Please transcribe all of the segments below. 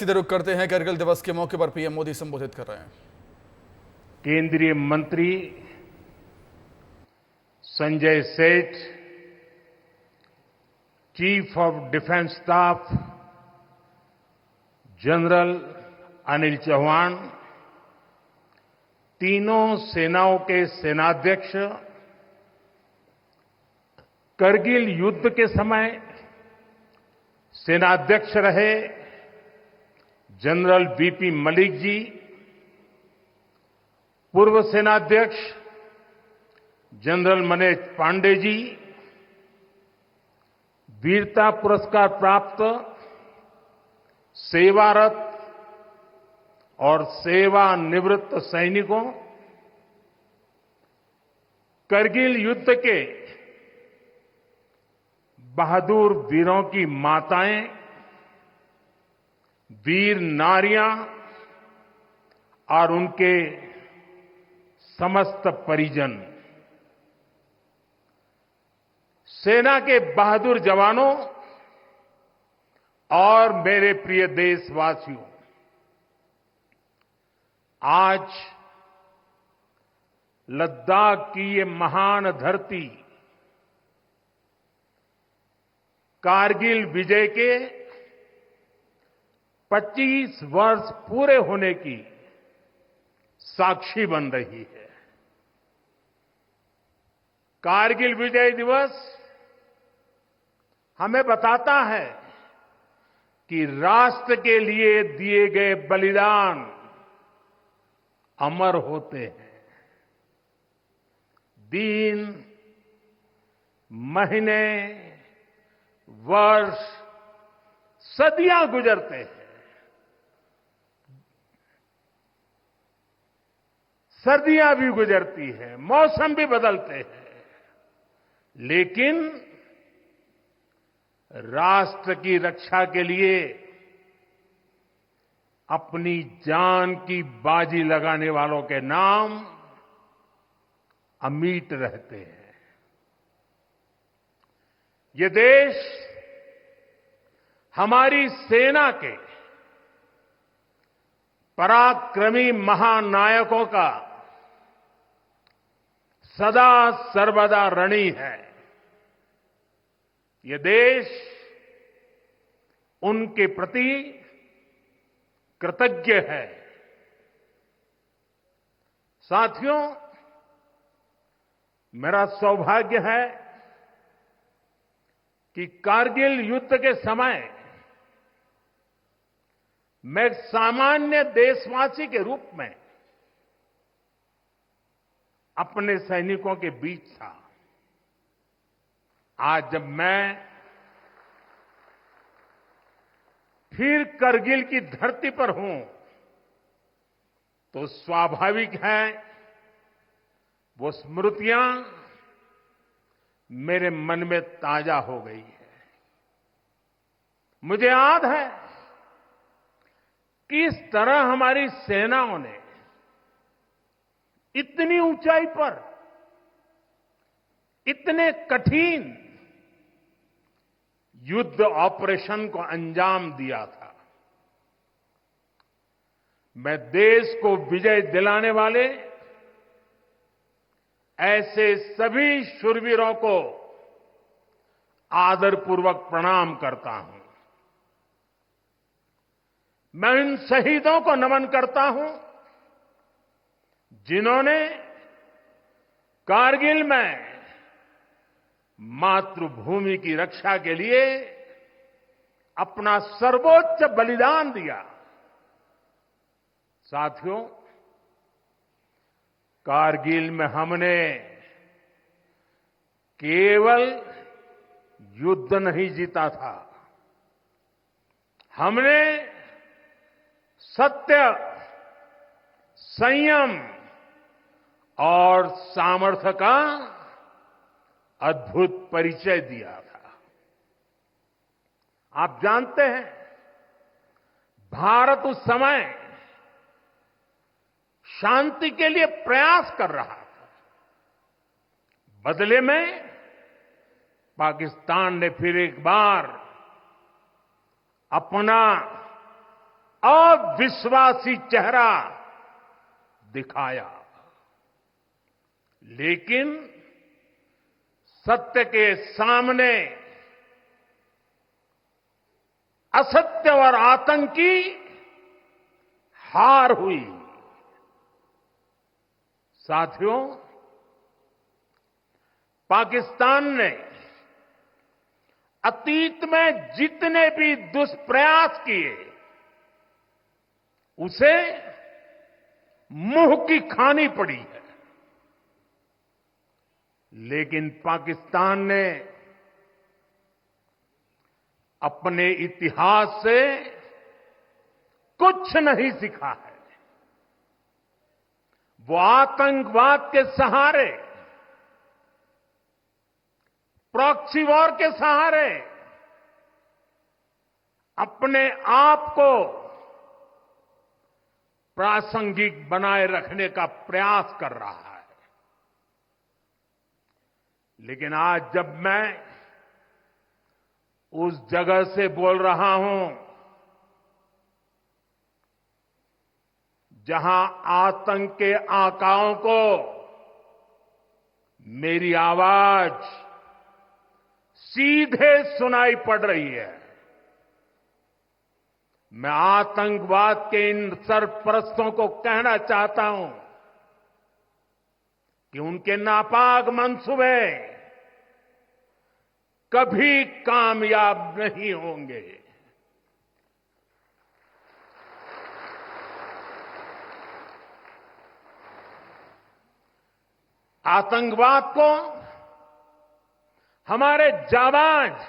सीधे रुख करते हैं। कारगिल दिवस के मौके पर पीएम मोदी संबोधित कर रहे हैं। केंद्रीय मंत्री Sanjay Seth, chief of defence staff general Anil Chauhan, तीनों सेनाओं के सेनाध्यक्ष करगिल युद्ध के समय सेनाध्यक्ष रहे जनरल बीपी मलिक जी, पूर्व सेनाध्यक्ष जनरल मनोज पांडे जी, वीरता पुरस्कार प्राप्त सेवारत और सेवानिवृत्त सैनिकों, करगिल युद्ध के बहादुर वीरों की माताएं, वीर नारियां और उनके समस्त परिजन, सेना के बहादुर जवानों और मेरे प्रिय देशवासियों, आज लद्दाख की ये महान धरती कारगिल विजय के 25 वर्ष पूरे होने की साक्षी बन रही है। कारगिल विजय दिवस हमें बताता है कि राष्ट्र के लिए दिए गए बलिदान अमर होते हैं। दिन, महीने, वर्ष, सदियां गुजरते हैं, सर्दियां भी गुजरती हैं, मौसम भी बदलते हैं, लेकिन राष्ट्र की रक्षा के लिए अपनी जान की बाजी लगाने वालों के नाम अमिट रहते हैं। ये देश हमारी सेना के पराक्रमी महानायकों का सदा सर्वदा ऋणी है। ये देश उनके प्रति कृतज्ञ है। साथियों, मेरा सौभाग्य है कि कारगिल युद्ध के समय मैं एक सामान्य देशवासी के रूप में अपने सैनिकों के बीच था। आज जब मैं फिर करगिल की धरती पर हूं, तो स्वाभाविक है वो स्मृतियां मेरे मन में ताजा हो गई है। मुझे याद है किस तरह हमारी सेनाओं ने इतनी ऊंचाई पर इतने कठिन युद्ध ऑपरेशन को अंजाम दिया था। मैं देश को विजय दिलाने वाले ऐसे सभी शूरवीरों को आदरपूर्वक प्रणाम करता हूं। मैं उन शहीदों को नमन करता हूं जिन्होंने कारगिल में मातृभूमि की रक्षा के लिए अपना सर्वोच्च बलिदान दिया। साथियों, कारगिल में हमने केवल युद्ध नहीं जीता था, हमने सत्य, संयम और सामर्थ्य का अद्भुत परिचय दिया था। आप जानते हैं, भारत उस समय शांति के लिए प्रयास कर रहा था। बदले में पाकिस्तान ने फिर एक बार अपना अविश्वासी चेहरा दिखाया, लेकिन सत्य के सामने असत्य और आतंकी हार हुई। साथियों, पाकिस्तान ने अतीत में जितने भी दुष्प्रयास किए, उसे मुंह की खानी पड़ी है। लेकिन पाकिस्तान ने अपने इतिहास से कुछ नहीं सीखा है। वो आतंकवाद के सहारे, प्रॉक्सी वॉर के सहारे अपने आप को प्रासंगिक बनाए रखने का प्रयास कर रहा है। लेकिन आज जब मैं उस जगह से बोल रहा हूं जहां आतंक के आकाओं को मेरी आवाज सीधे सुनाई पड़ रही है, मैं आतंकवाद के इन सरपरस्तों को कहना चाहता हूं कि उनके नापाक मंसूबे कभी कामयाब नहीं होंगे। आतंकवाद को हमारे जाबाज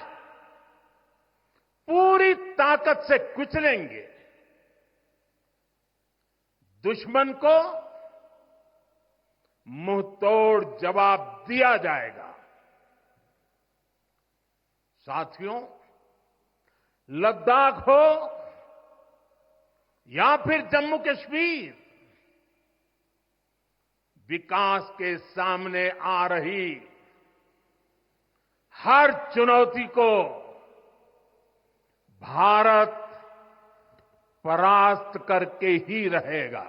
पूरी ताकत से कुचलेंगे। दुश्मन को मुंहतोड़ जवाब दिया जाएगा। साथियों, लद्दाख हो या फिर जम्मू कश्मीर, विकास के सामने आ रही हर चुनौती को भारत परास्त करके ही रहेगा।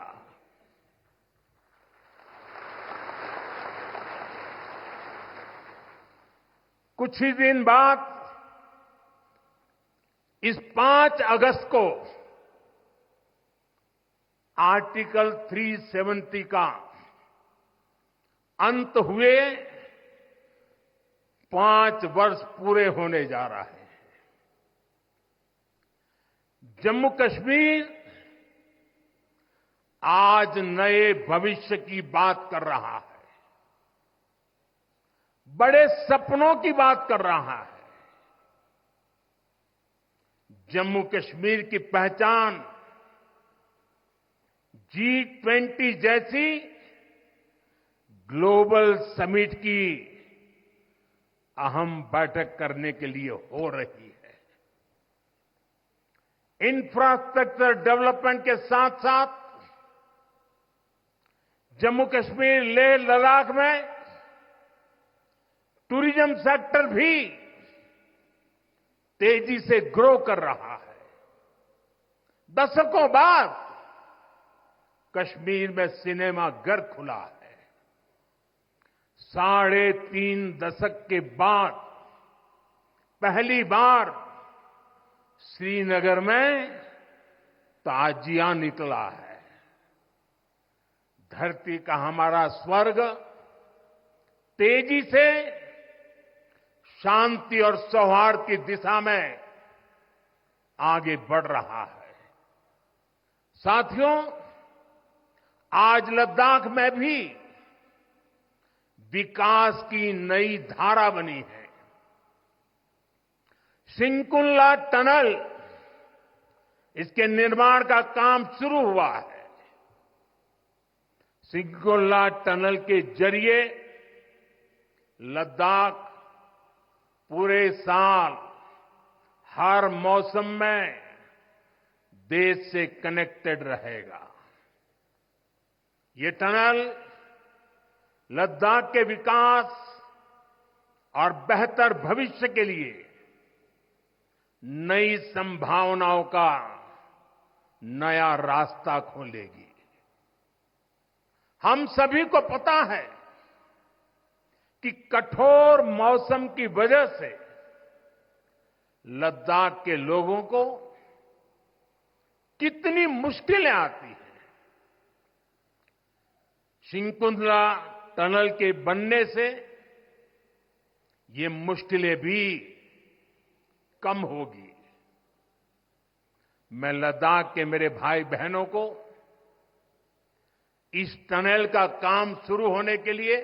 कुछ ही दिन बाद इस 5 अगस्त को आर्टिकल 370 का अंत हुए 5 वर्ष पूरे होने जा रहा है। जम्मू कश्मीर आज नए भविष्य की बात कर रहा है, बड़े सपनों की बात कर रहा है। जम्मू कश्मीर की पहचान G20 जैसी ग्लोबल समिट की अहम बैठक करने के लिए हो रही है। इंफ्रास्ट्रक्चर डेवलपमेंट के साथ साथ जम्मू कश्मीर, लेह, लद्दाख में टूरिज्म सेक्टर भी तेजी से ग्रो कर रहा है। दशकों बाद कश्मीर में सिनेमा घर खुला है। 3.5 दशक के बाद पहली बार श्रीनगर में ताजिया निकला है। धरती का हमारा स्वर्ग तेजी से शांति और सौहार्द की दिशा में आगे बढ़ रहा है। साथियों, आज लद्दाख में भी विकास की नई धारा बनी है। सिंकुल्ला टनल, इसके निर्माण का काम शुरू हुआ है। सिंकुल्ला टनल के जरिए लद्दाख पूरे साल हर मौसम में देश से कनेक्टेड रहेगा। ये टनल लद्दाख के विकास और बेहतर भविष्य के लिए नई संभावनाओं का नया रास्ता खोलेगी। हम सभी को पता है कि कठोर मौसम की वजह से लद्दाख के लोगों को कितनी मुश्किलें आती हैं। सिंकुंतला टनल के बनने से ये मुश्किलें भी कम होगी। मैं लद्दाख के मेरे भाई बहनों को इस टनल का काम शुरू होने के लिए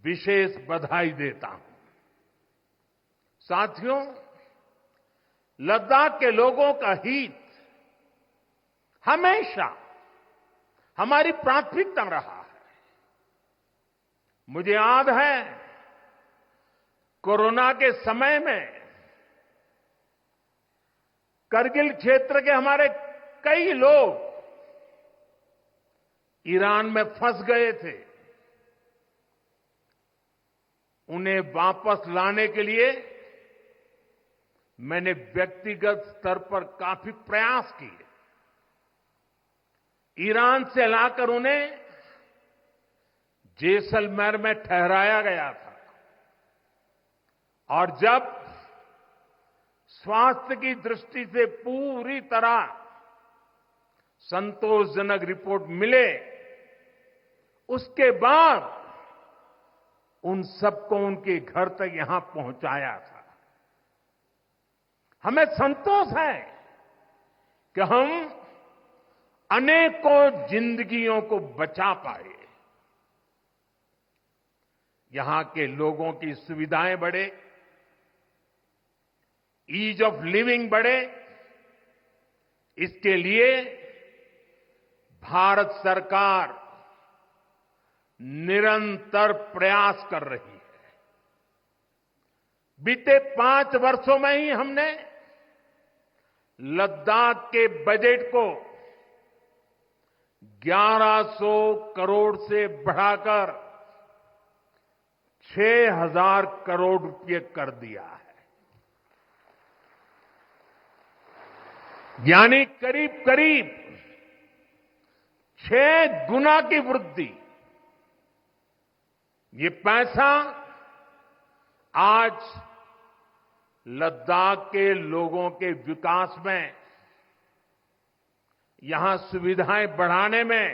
विशेष बधाई देता हूं। साथियों, लद्दाख के लोगों का हित हमेशा हमारी प्राथमिकता रहा है। मुझे याद है कोरोना के समय में करगिल क्षेत्र के हमारे कई लोग ईरान में फंस गए थे। उन्हें वापस लाने के लिए मैंने व्यक्तिगत स्तर पर काफी प्रयास किए। ईरान से लाकर उन्हें जैसलमेर में ठहराया गया था और जब स्वास्थ्य की दृष्टि से पूरी तरह संतोषजनक रिपोर्ट मिले, उसके बाद उन सबको उनके घर तक यहां पहुंचाया था। हमें संतोष है कि हम अनेकों जिंदगियों को बचा पाए। यहां के लोगों की सुविधाएं बढ़े, ईज ऑफ लिविंग बढ़े, इसके लिए भारत सरकार निरंतर प्रयास कर रही है। बीते 5 वर्षों में ही हमने लद्दाख के बजट को 1100 करोड़ से बढ़ाकर 6000 करोड़ रुपये कर दिया है। यानी करीब करीब 6 गुना की वृद्धि। ये पैसा आज लद्दाख के लोगों के विकास में, यहां सुविधाएं बढ़ाने में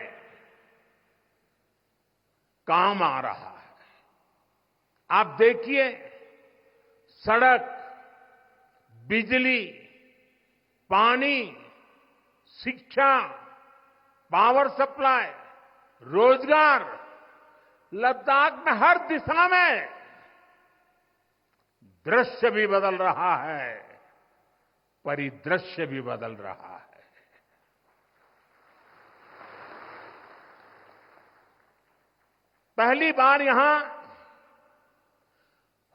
काम आ रहा है। आप देखिए, सड़क, बिजली, पानी, शिक्षा, पावर सप्लाई, रोजगार, लद्दाख में हर दिशा में दृश्य भी बदल रहा है, परिदृश्य भी बदल रहा है। पहली बार यहां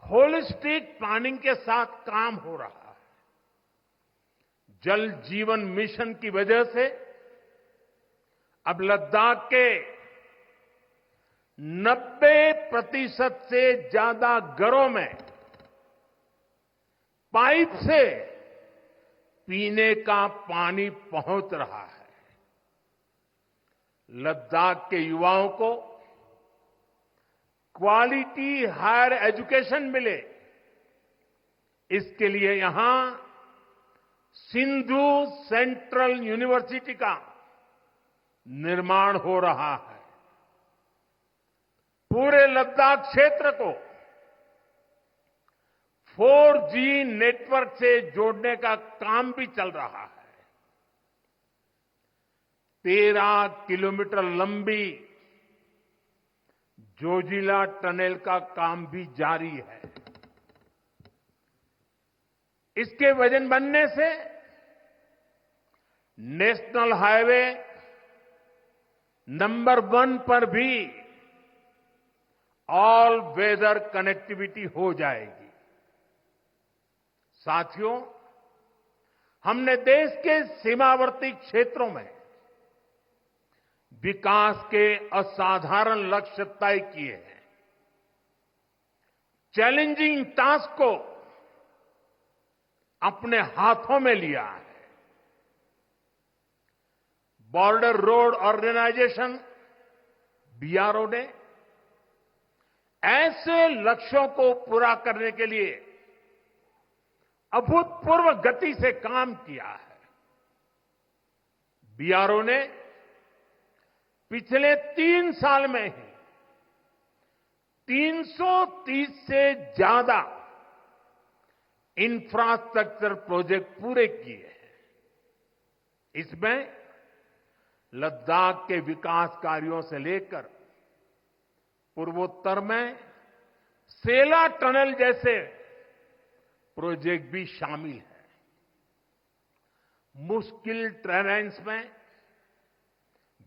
होलिस्टिक प्लानिंग के साथ काम हो रहा है। जल जीवन मिशन की वजह से अब लद्दाख के 90% से ज्यादा घरों में पाइप से पीने का पानी पहुंच रहा है। लद्दाख के युवाओं को क्वालिटी हायर एजुकेशन मिले, इसके लिए यहां सिंधु सेंट्रल यूनिवर्सिटी का निर्माण हो रहा है। पूरे लद्दाख क्षेत्र को 4G नेटवर्क से जोड़ने का काम भी चल रहा है। 13 किलोमीटर लंबी जोजिला टनल का काम भी जारी है। इसके वजन बनने से नेशनल हाईवे नंबर 1 पर भी ऑल वेदर कनेक्टिविटी हो जाएगी। साथियों, हमने देश के सीमावर्ती क्षेत्रों में विकास के असाधारण लक्ष्य तय किए हैं। चैलेंजिंग टास्क को अपने हाथों में लिया है। बॉर्डर रोड ऑर्गेनाइजेशन बीआरओ ने ऐसे लक्ष्यों को पूरा करने के लिए अभूतपूर्व गति से काम किया है। बीआरओ ने पिछले 3 साल में ही 330 से ज्यादा इंफ्रास्ट्रक्चर प्रोजेक्ट पूरे किए हैं। इसमें लद्दाख के विकास कार्यों से लेकर पूर्वोत्तर में सेला टनल जैसे प्रोजेक्ट भी शामिल है। मुश्किल टेरेन्स में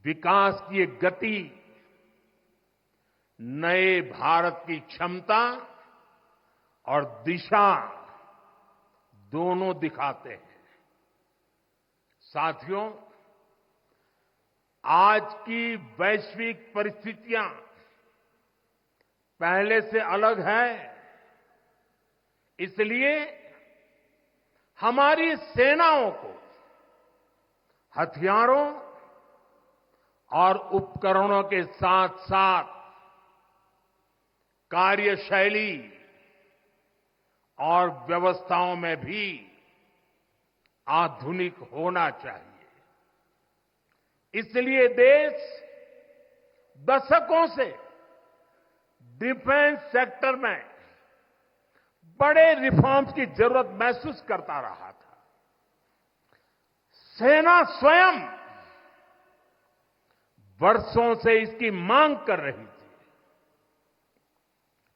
विकास की एक गति नए भारत की क्षमता और दिशा दोनों दिखाते हैं। साथियों, आज की वैश्विक परिस्थितियां पहले से अलग है। इसलिए हमारी सेनाओं को हथियारों और उपकरणों के साथ साथ कार्यशैली और व्यवस्थाओं में भी आधुनिक होना चाहिए। इसलिए देश दशकों से डिफेंस सेक्टर में बड़े रिफॉर्म्स की जरूरत महसूस करता रहा था। सेना स्वयं वर्षों से इसकी मांग कर रही थी,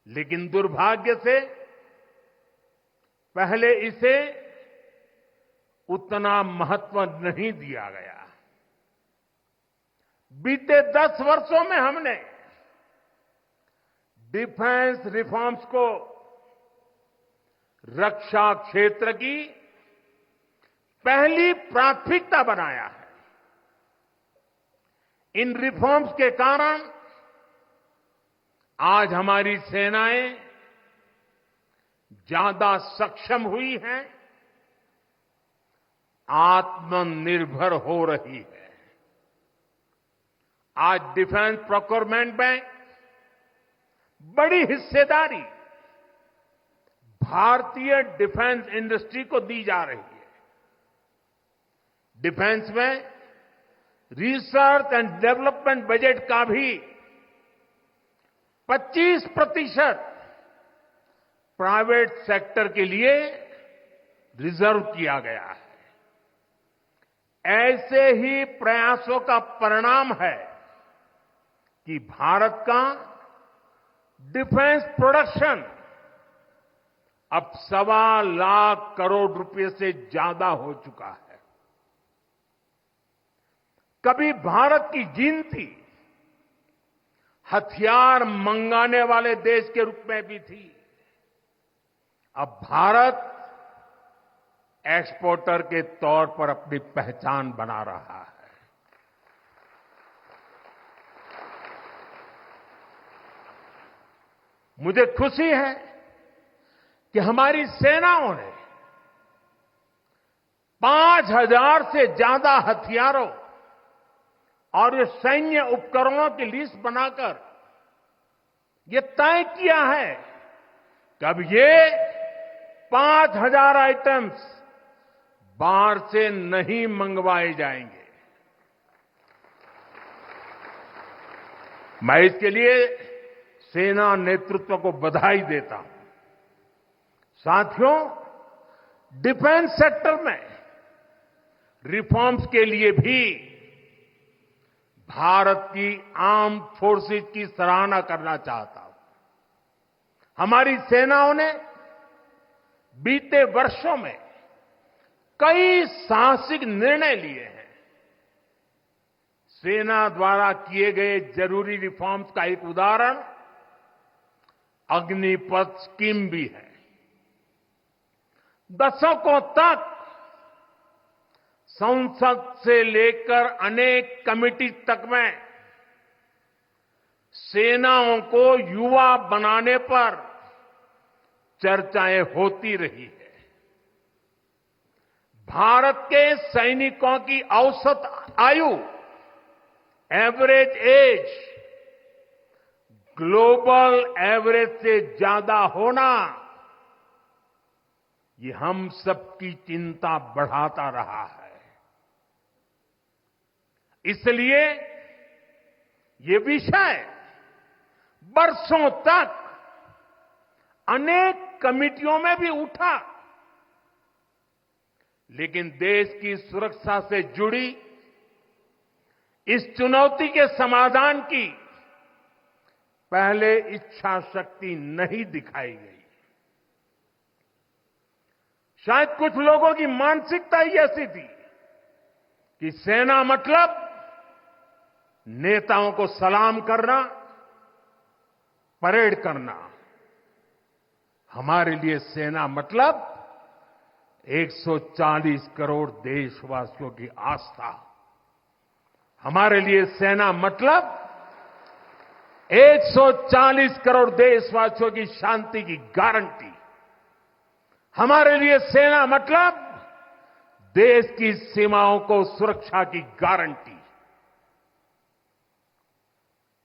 लेकिन दुर्भाग्य से पहले इसे उतना महत्व नहीं दिया गया। बीते 10 वर्षों में हमने डिफेंस रिफॉर्म्स को रक्षा क्षेत्र की पहली प्राथमिकता बनाया है। इन रिफॉर्म्स के कारण आज हमारी सेनाएं ज्यादा सक्षम हुई हैं, आत्मनिर्भर हो रही है। आज डिफेंस प्रोक्योरमेंट में बड़ी हिस्सेदारी भारतीय डिफेंस इंडस्ट्री को दी जा रही है। डिफेंस में रिसर्च एंड डेवलपमेंट बजट का भी 25% प्राइवेट सेक्टर के लिए रिजर्व किया गया है। ऐसे ही प्रयासों का परिणाम है कि भारत का डिफेंस प्रोडक्शन अब 1.25 लाख करोड़ रुपए से ज्यादा हो चुका है। कभी भारत की गिनती हथियार मंगाने वाले देश के रूप में भी थी। अब भारत एक्सपोर्टर के तौर पर अपनी पहचान बना रहा है। मुझे खुशी है कि हमारी सेनाओं ने 5,000 से ज्यादा हथियारों और ये सैन्य उपकरणों की लिस्ट बनाकर ये तय किया है कि अब ये 5,000 आइटम्स बाहर से नहीं मंगवाए जाएंगे। मैं इसके लिए सेना नेतृत्व को बधाई देता हूं। साथियों, डिफेंस सेक्टर में रिफॉर्म्स के लिए भी भारत की आर्म्ड फोर्सेस की सराहना करना चाहता हूं। हमारी सेनाओं ने बीते वर्षों में कई साहसिक निर्णय लिए हैं। सेना द्वारा किए गए जरूरी रिफॉर्म्स का एक उदाहरण अग्निपथ स्कीम भी है। दशकों तक संसद से लेकर अनेक कमेटी तक में सेनाओं को युवा बनाने पर चर्चाएं होती रही है। भारत के सैनिकों की औसत आयु एवरेज एज ग्लोबल एवरेज से ज्यादा होना, ये हम सबकी चिंता बढ़ाता रहा है। इसलिए ये विषय बरसों तक अनेक कमिटियों में भी उठा, लेकिन देश की सुरक्षा से जुड़ी इस चुनौती के समाधान की पहले इच्छा शक्ति नहीं दिखाई गई। शायद कुछ लोगों की मानसिकता ही ऐसी थी कि सेना मतलब नेताओं को सलाम करना, परेड करना। हमारे लिए सेना मतलब 140 करोड़ देशवासियों की आस्था। हमारे लिए सेना मतलब 140 करोड़ देशवासियों की शांति की गारंटी। हमारे लिए सेना मतलब देश की सीमाओं को सुरक्षा की गारंटी।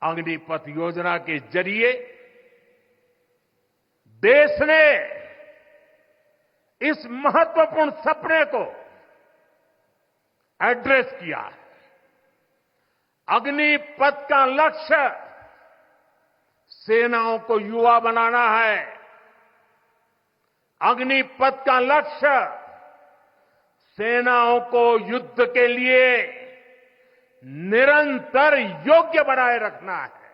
अग्निपथ योजना के जरिए देश ने इस महत्वपूर्ण सपने को एड्रेस किया है। अग्निपथ का लक्ष्य सेनाओं को युवा बनाना है। अग्निपथ का लक्ष्य सेनाओं को युद्ध के लिए निरंतर योग्य बनाए रखना है।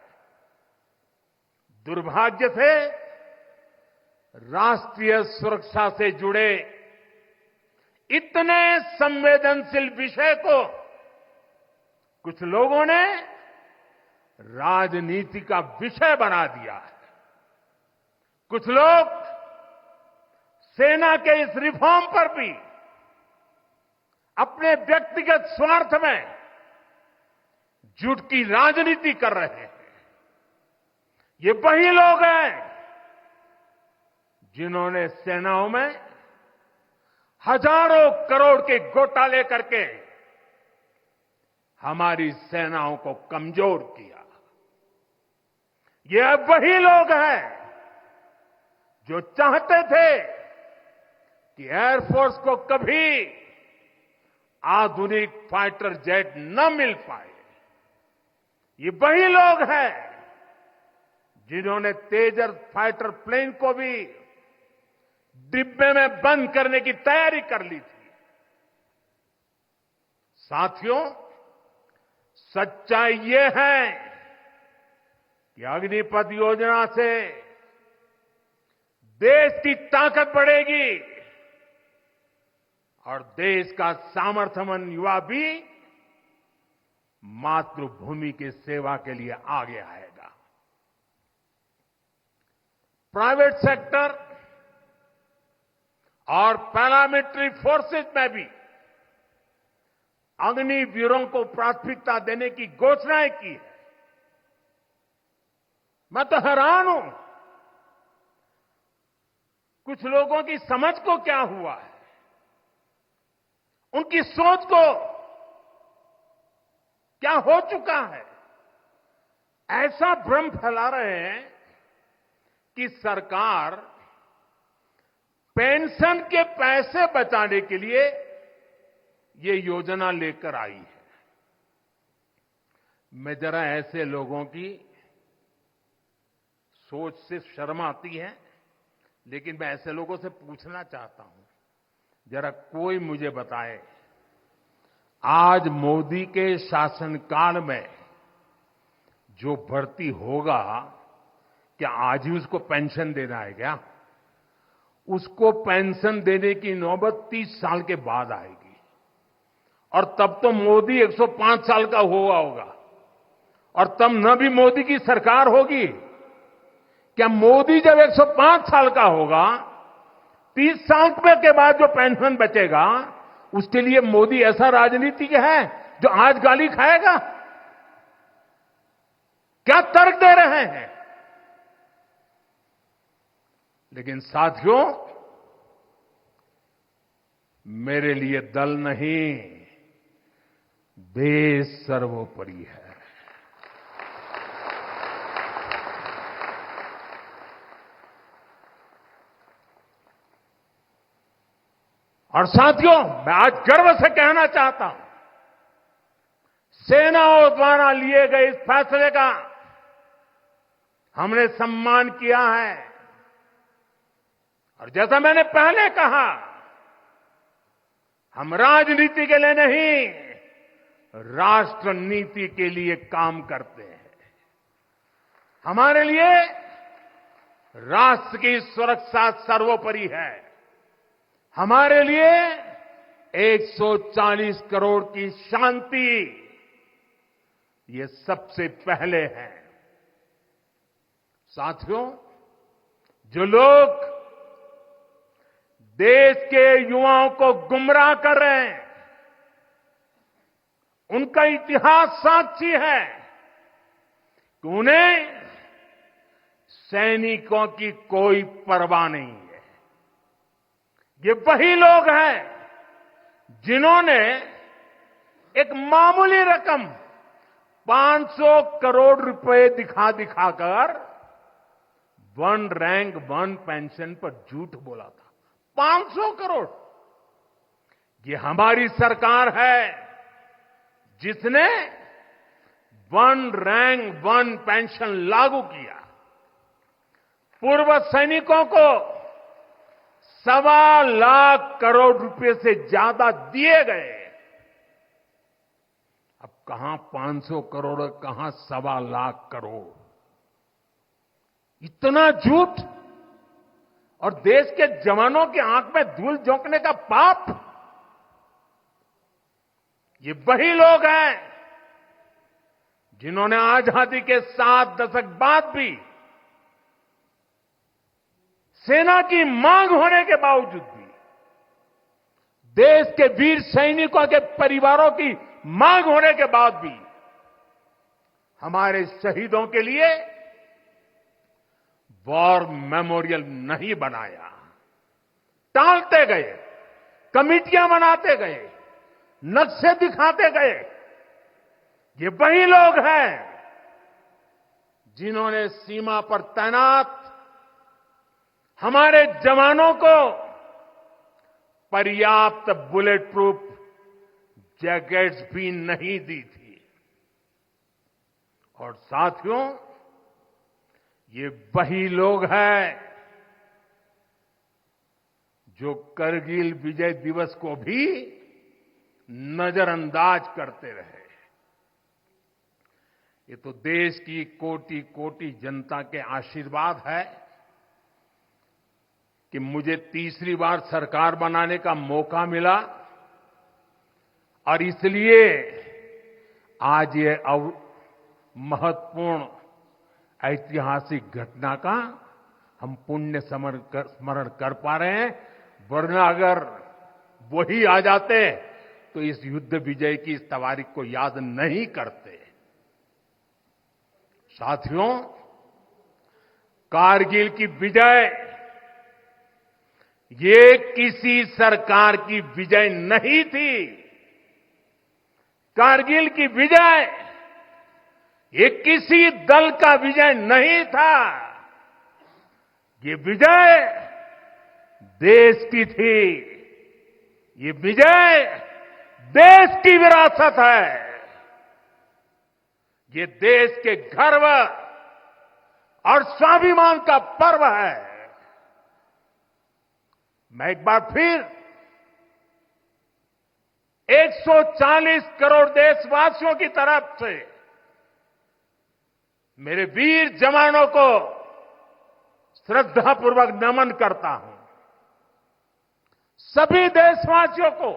दुर्भाग्य से राष्ट्रीय सुरक्षा से जुड़े इतने संवेदनशील विषय को कुछ लोगों ने राजनीति का विषय बना दिया है। कुछ लोग सेना के इस रिफॉर्म पर भी अपने व्यक्तिगत स्वार्थ में झूठ की राजनीति कर रहे हैं। ये वही लोग हैं जिन्होंने सेनाओं में हजारों करोड़ के घोटाले करके हमारी सेनाओं को कमजोर किया। ये वही लोग हैं जो चाहते थे कि एयरफोर्स को कभी आधुनिक फाइटर जेट न मिल पाए। ये वही लोग हैं जिन्होंने तेजस फाइटर प्लेन को भी डिब्बे में बंद करने की तैयारी कर ली थी। साथियों, सच्चाई ये है कि अग्निपथ योजना से देश की ताकत बढ़ेगी और देश का सामर्थ्यवान युवा भी मातृभूमि की सेवा के लिए आगे आएगा। प्राइवेट सेक्टर और पैरामिलिट्री फोर्सेस में भी अग्निवीरों को प्राथमिकता देने की घोषणाएं की है। मैं तो हैरान हूं, कुछ लोगों की समझ को क्या हुआ है, उनकी सोच को क्या हो चुका है। ऐसा भ्रम फैला रहे हैं कि सरकार पेंशन के पैसे बचाने के लिए ये योजना लेकर आई है। मैं जरा ऐसे लोगों की सोच से शर्म आती है, लेकिन मैं ऐसे लोगों से पूछना चाहता हूं, जरा कोई मुझे बताए, आज मोदी के शासनकाल में जो भर्ती होगा, क्या आज ही उसको पेंशन देना है क्या? उसको पेंशन देने की नौबत 30 साल के बाद आएगी, और तब तो मोदी 105 साल का हुआ होगा, और तब न भी मोदी की सरकार होगी। क्या मोदी जब 105 साल का होगा, 30 साल के बाद जो पेंशन बचेगा, उसके लिए मोदी ऐसा राजनीतिक है जो आज गाली खाएगा? क्या तर्क दे रहे हैं? लेकिन साथियों, मेरे लिए दल नहीं, देश सर्वोपरि है। और साथियों, मैं आज गर्व से कहना चाहता हूं, सेनाओं द्वारा लिए गए इस फैसले का हमने सम्मान किया है। और जैसा मैंने पहले कहा, हम राजनीति के लिए नहीं, राष्ट्र नीति के लिए काम करते हैं। हमारे लिए राष्ट्र की सुरक्षा सर्वोपरि है। हमारे लिए 140 करोड़ की शांति ये सबसे पहले है। साथियों, जो लोग देश के युवाओं को गुमराह कर रहे हैं, उनका इतिहास साक्षी है कि उन्हें सैनिकों की कोई परवाह नहीं है। ये वही लोग हैं जिन्होंने एक मामूली रकम 500 करोड़ रुपए दिखाकर वन रैंक वन पेंशन पर झूठ बोला था। 500 करोड़। ये हमारी सरकार है जिसने वन रैंक वन पेंशन लागू किया। पूर्व सैनिकों को 1.25 लाख करोड़ रुपए से ज्यादा दिए गए। अब कहां 500 करोड़, कहां 1.25 लाख करोड़। इतना झूठ और देश के जवानों की आंख में धूल झोंकने का पाप। ये वही लोग हैं जिन्होंने आजादी के 7 दशक बाद भी सेना की मांग होने के बावजूद भी, देश के वीर सैनिकों के परिवारों की मांग होने के बाद भी हमारे शहीदों के लिए वॉर मेमोरियल नहीं बनाया। टालते गए, कमिटियां बनाते गए, नक्शे दिखाते गए। ये वही लोग हैं जिन्होंने सीमा पर तैनात हमारे जवानों को पर्याप्त बुलेट प्रूफ जैकेट्स भी नहीं दी थी। और साथियों, ये वही लोग हैं जो करगिल विजय दिवस को भी नजरअंदाज करते रहे। ये तो देश की कोटि कोटि जनता के आशीर्वाद है कि मुझे तीसरी बार सरकार बनाने का मौका मिला और इसलिए आज ये महत्वपूर्ण ऐतिहासिक घटना का हम पुण्य स्मरण कर पा रहे हैं। वरना अगर वही आ जाते तो इस युद्ध विजय की इस तारीख को याद नहीं करते। साथियों, कारगिल की विजय ये किसी सरकार की विजय नहीं थी। कारगिल की विजय ये किसी दल का विजय नहीं था। ये विजय देश की थी। ये विजय देश की विरासत है। ये देश के गर्व और स्वाभिमान का पर्व है। मैं एक बार फिर 140 करोड़ देशवासियों की तरफ से मेरे वीर जवानों को श्रद्धापूर्वक नमन करता हूं। सभी देशवासियों को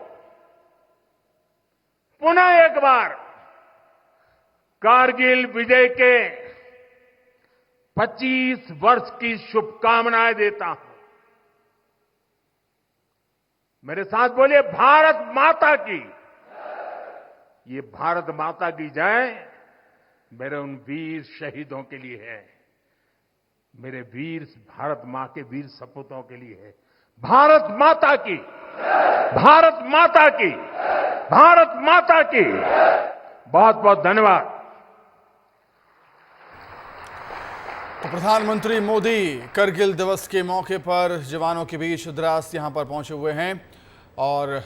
पुनः एक बार कारगिल विजय के 25 वर्ष की शुभकामनाएं देता हूं। मेरे साथ बोलिए, भारत माता की। ये भारत माता की जय मेरे उन वीर शहीदों के लिए है, मेरे वीर भारत मां के वीर सपूतों के लिए है। भारत माता की, भारत माता की, भारत माता की। बहुत बहुत धन्यवाद। तो प्रधानमंत्री मोदी करगिल दिवस के मौके पर जवानों के बीच द्रास यहां पर पहुंचे हुए हैं और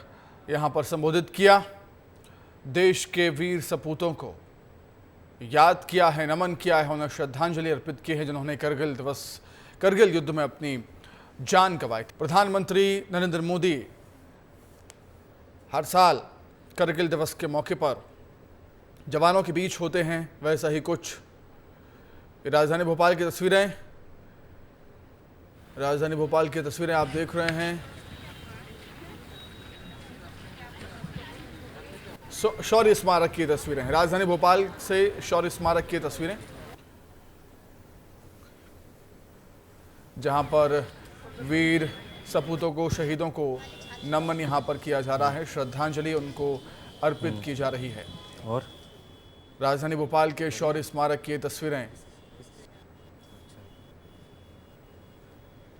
यहाँ पर संबोधित किया। देश के वीर सपूतों को याद किया है, नमन किया है, उन्हें श्रद्धांजलि अर्पित की है जिन्होंने करगिल युद्ध में अपनी जान गंवाई थी। प्रधानमंत्री नरेंद्र मोदी हर साल करगिल दिवस के मौके पर जवानों के बीच होते हैं। वैसा ही कुछ राजधानी भोपाल की तस्वीरें आप देख रहे हैं। शौर्य स्मारक की तस्वीरें हैं। राजधानी भोपाल से शौर्य स्मारक की तस्वीरें, जहां पर वीर सपूतों को, शहीदों को नमन यहां पर किया जा रहा है, श्रद्धांजलि उनको अर्पित की जा रही है। और राजधानी भोपाल के शौर्य स्मारक की तस्वीरें।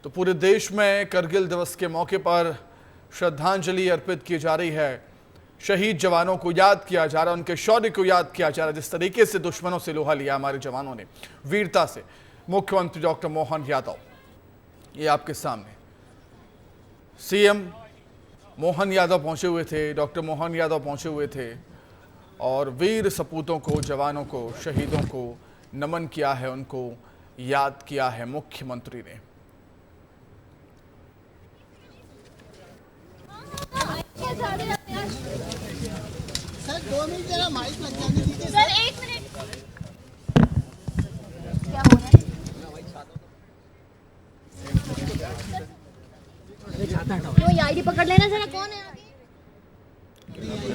तो पूरे देश में करगिल दिवस के मौके पर श्रद्धांजलि अर्पित की जा रही है। शहीद जवानों को याद किया जा रहा है, उनके शौर्य को याद किया जा रहा है। जिस तरीके से दुश्मनों से लोहा लिया हमारे जवानों ने वीरता से। मुख्यमंत्री डॉक्टर मोहन यादव, ये आपके सामने सीएम मोहन यादव पहुंचे हुए थे, डॉक्टर मोहन यादव पहुंचे हुए थे और वीर सपूतों को, जवानों को, शहीदों को नमन किया है, उनको याद किया है मुख्यमंत्री ने। सर 2 मिनट जरा माइक लग जाने दीजिए सर। 1 मिनट क्या हो रहा है? वो आईडी पकड़ लेना जरा, कौन है आगे?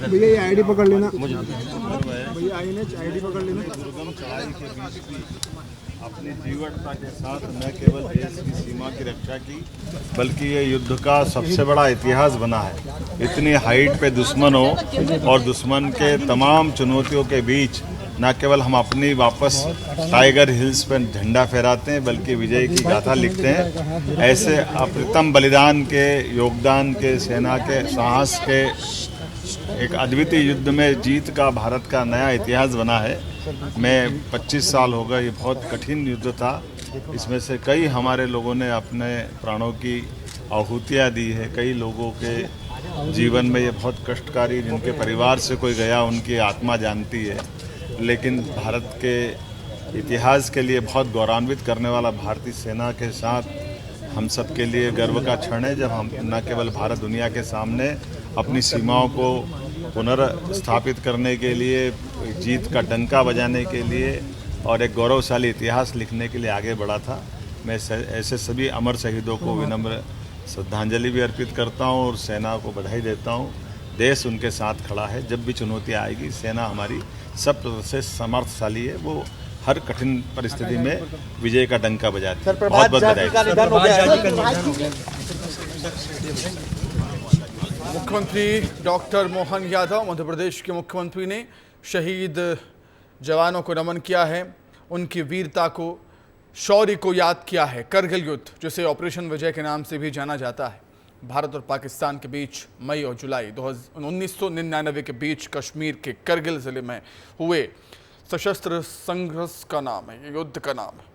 भैया ये आईडी पकड़ लेना, भैया आईडी पकड़ लेना। दुर्गम चढ़ाई के बीच भी अपनी जीवटता के साथ न केवल देश की सीमा की रक्षा की, बल्कि ये युद्ध का सबसे बड़ा इतिहास बना है। इतनी हाइट पे दुश्मन हो और दुश्मन के तमाम चुनौतियों के बीच न केवल हम अपनी वापस टाइगर हिल्स पर झंडा फहराते हैं, बल्कि विजय की गाथा लिखते हैं। ऐसे अप्रतिम बलिदान के, योगदान के, सेना के साहस के एक अद्वितीय युद्ध में जीत का भारत का नया इतिहास बना है। मैं 25 साल हो गए, ये बहुत कठिन युद्ध था। इसमें से कई हमारे लोगों ने अपने प्राणों की आहुतियाँ दी है। कई लोगों के जीवन में ये बहुत कष्टकारी, जिनके परिवार से कोई गया उनकी आत्मा जानती है। लेकिन भारत के इतिहास के लिए बहुत गौरवान्वित करने वाला भारतीय सेना के साथ हम सब के लिए गर्व का क्षण है, जब हम न केवल भारत दुनिया के सामने अपनी सीमाओं को पुनर्स्थापित करने के लिए, जीत का डंका बजाने के लिए और एक गौरवशाली इतिहास लिखने के लिए आगे बढ़ा था। मैं ऐसे सभी अमर शहीदों को विनम्र श्रद्धांजलि भी अर्पित करता हूं और सेना को बधाई देता हूं। देश उनके साथ खड़ा है। जब भी चुनौती आएगी, सेना हमारी सब तरह से समर्थशाली है। वो हर कठिन परिस्थिति में विजय का डंका बजाती है। बहुत बहुत बधाई। मुख्यमंत्री डॉक्टर मोहन यादव, मध्य प्रदेश के मुख्यमंत्री ने शहीद जवानों को नमन किया है, उनकी वीरता को, शौर्य को याद किया है। करगिल युद्ध, जिसे ऑपरेशन विजय के नाम से भी जाना जाता है, भारत और पाकिस्तान के बीच मई और जुलाई 1999 के बीच कश्मीर के करगिल जिले में हुए सशस्त्र संघर्ष का नाम है, युद्ध का नाम है।